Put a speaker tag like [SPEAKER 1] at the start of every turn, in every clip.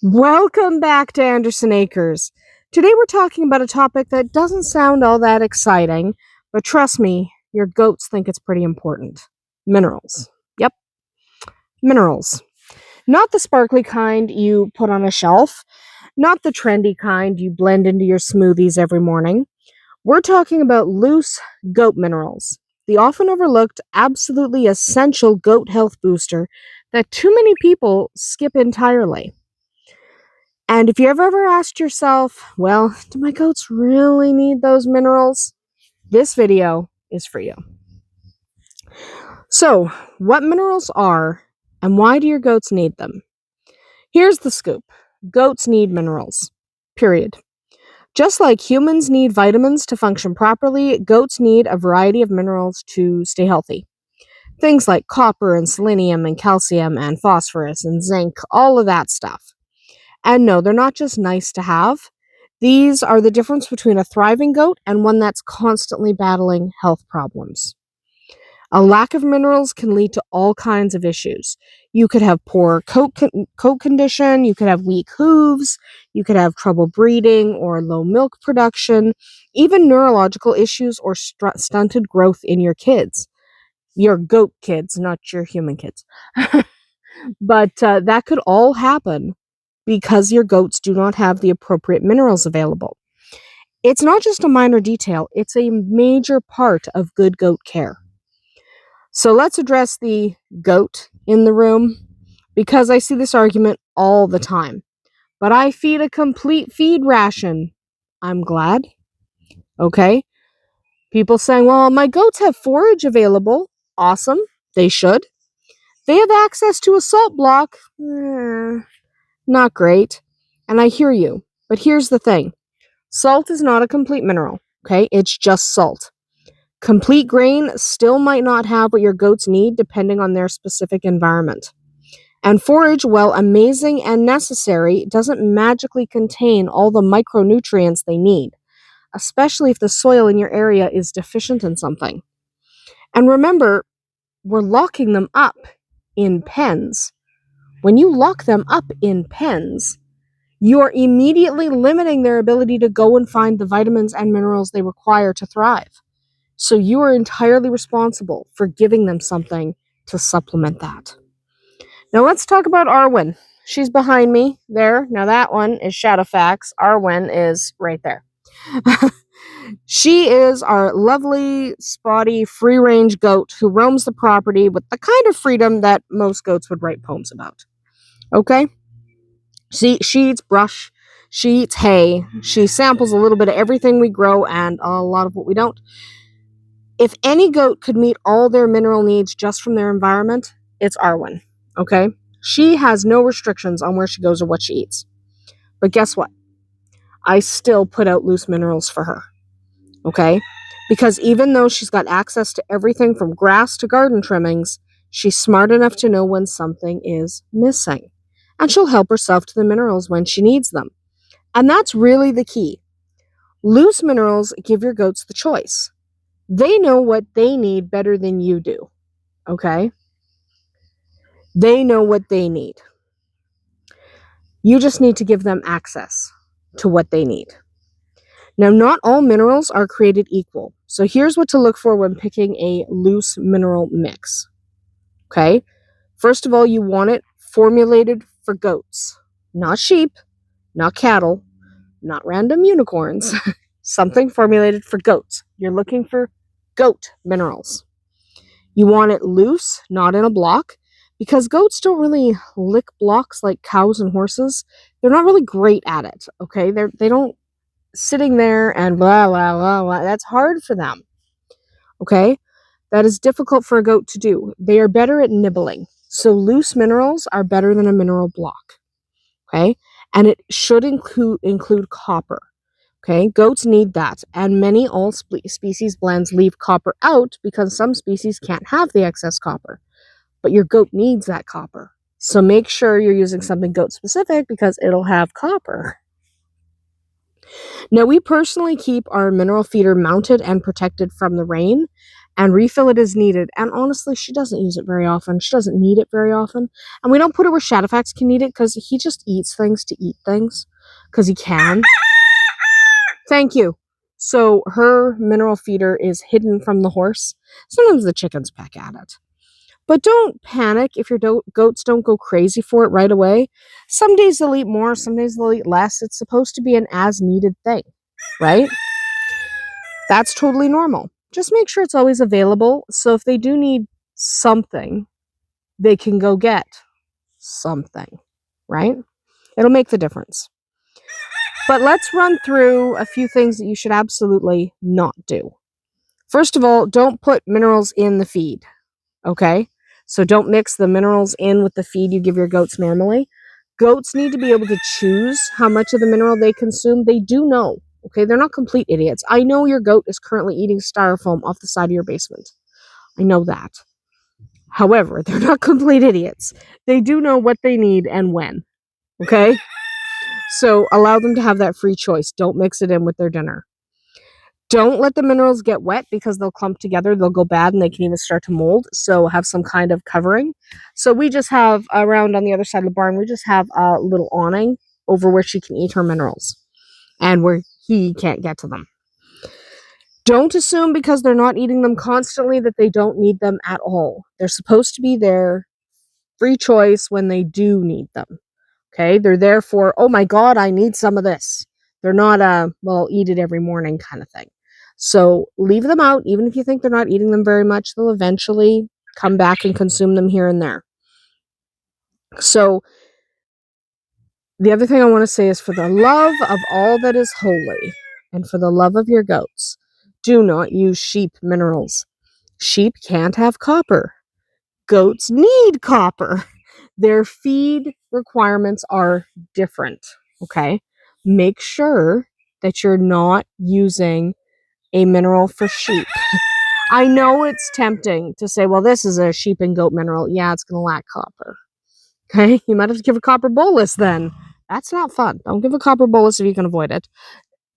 [SPEAKER 1] Welcome back to Andersen Acres. Today we're talking about a topic that doesn't sound all that exciting, but trust me, your goats think it's pretty important. Minerals. Yep, minerals. Not the sparkly kind you put on a shelf, not the trendy kind you blend into your smoothies every morning. We're talking about loose goat minerals, the often overlooked, absolutely essential goat health booster that too many people skip entirely. And if you ever asked yourself, well, do my goats really need those minerals? This video is for you. So, what minerals are and why do your goats need them? Here's the scoop. Goats need minerals. Period. Just like humans need vitamins to function properly, goats need a variety of minerals to stay healthy. Things like copper and selenium and calcium and phosphorus and zinc, all of that stuff. And no, they're not just nice to have. These are the difference between a thriving goat and one that's constantly battling health problems. A lack of minerals can lead to all kinds of issues. You could have poor coat condition, you could have weak hooves, you could have trouble breeding or low milk production, even neurological issues or stunted growth in your kids. Your goat kids, not your human kids. But that could all happen because your goats do not have the appropriate minerals available. It's not just a minor detail, it's a major part of good goat care. So let's address the goat in the room because I see this argument all the time. But I feed a complete feed ration. I'm glad. Okay. People saying, well, my goats have forage available. Awesome. They should. They have access to a salt block. Not great. And I hear you. But here's the thing. Salt is not a complete mineral, okay? It's just salt. Complete grain still might not have what your goats need depending on their specific environment. And forage, while amazing and necessary, doesn't magically contain all the micronutrients they need, especially if the soil in your area is deficient in something. And remember, we're locking them up in pens. When you lock them up in pens, you're immediately limiting their ability to go and find the vitamins and minerals they require to thrive. So you are entirely responsible for giving them something to supplement that. Now let's talk about Arwen. She's behind me there. Now that one is Shadowfax. Arwen is right there. She is our lovely, spotty, free-range goat who roams the property with the kind of freedom that most goats would write poems about. Okay? She eats brush, she eats hay, she samples a little bit of everything we grow and a lot of what we don't. If any goat could meet all their mineral needs just from their environment, it's Arwen, okay? She has no restrictions on where she goes or what she eats. But guess what? I still put out loose minerals for her, okay? Because even though she's got access to everything from grass to garden trimmings, she's smart enough to know when something is missing. And she'll help herself to the minerals when she needs them. And that's really the key. Loose minerals give your goats the choice. They know what they need better than you do, okay? They know what they need. You just need to give them access to what they need. Now, not all minerals are created equal. So here's what to look for when picking a loose mineral mix, okay? First of all, you want it formulated for goats, not sheep, not cattle, not random unicorns. Something formulated for goats. You're looking for goat minerals. You want it loose, not in a block, because goats don't really lick blocks like cows and horses. They're not really great at it, okay? They don't sitting there and blah, blah, blah, blah. That's hard for them, okay? That is difficult for a goat to do. They are better at nibbling. So loose minerals are better than a mineral block, okay? And it should include copper. Okay, goats need that, and many all species blends leave copper out because some species can't have the excess copper. But your goat needs that copper. So make sure you're using something goat specific because it'll have copper. Now, we personally keep our mineral feeder mounted and protected from the rain, and refill it as needed. And honestly, she doesn't use it very often. She doesn't need it very often. And we don't put it where Shadowfax can eat it because he just eats things to eat things because he can. Thank you. So her mineral feeder is hidden from the horse. Sometimes the chickens peck at it. But don't panic if your goats don't go crazy for it right away. Some days they'll eat more, some days they'll eat less. It's supposed to be an as-needed thing, right? That's totally normal. Just make sure it's always available, so if they do need something, they can go get something, right? It'll make the difference. But let's run through a few things that you should absolutely not do. First of all, don't put minerals in the feed, okay? So don't mix the minerals in with the feed you give your goats normally. Goats need to be able to choose how much of the mineral they consume. They do know, okay? They're not complete idiots. I know your goat is currently eating styrofoam off the side of your basement. I know that. However, they're not complete idiots. They do know what they need and when, okay? So allow them to have that free choice. Don't mix it in with their dinner. Don't let the minerals get wet because they'll clump together. They'll go bad and they can even start to mold. So have some kind of covering. So we just have around on the other side of the barn, we just have a little awning over where she can eat her minerals and where he can't get to them. Don't assume because they're not eating them constantly that they don't need them at all. They're supposed to be there, free choice when they do need them. Okay, they're there for, oh my God, I need some of this. They're not well, I'll eat it every morning kind of thing. So leave them out, even if you think they're not eating them very much, they'll eventually come back and consume them here and there. So the other thing I want to say is for the love of all that is holy and for the love of your goats, do not use sheep minerals. Sheep can't have copper. Goats need copper. Their feed requirements are different, okay? Make sure that you're not using a mineral for sheep. I know it's tempting to say, well, this is a sheep and goat mineral. Yeah, it's going to lack copper. Okay, you might have to give a copper bolus then. That's not fun. Don't give a copper bolus if you can avoid it.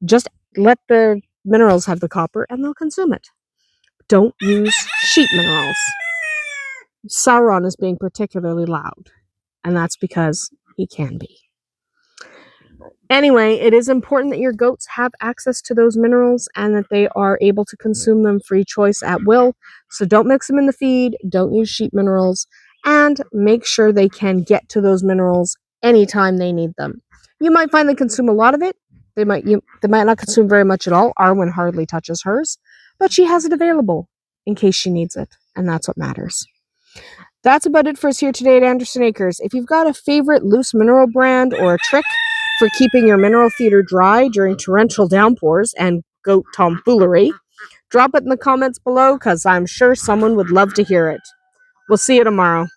[SPEAKER 1] Just let the minerals have the copper and they'll consume it. Don't use sheep minerals. Sauron is being particularly loud, and that's because he can be. Anyway, it is important that your goats have access to those minerals and that they are able to consume them free choice at will. So don't mix them in the feed, don't use sheep minerals, and make sure they can get to those minerals anytime they need them. You might find they consume a lot of it. They might not consume very much at all. Arwen hardly touches hers, but she has it available in case she needs it, and that's what matters. That's about it for us here today at Andersen Acres. If you've got a favorite loose mineral brand or a trick for keeping your mineral feeder dry during torrential downpours and goat tomfoolery, drop it in the comments below because I'm sure someone would love to hear it. We'll see you tomorrow.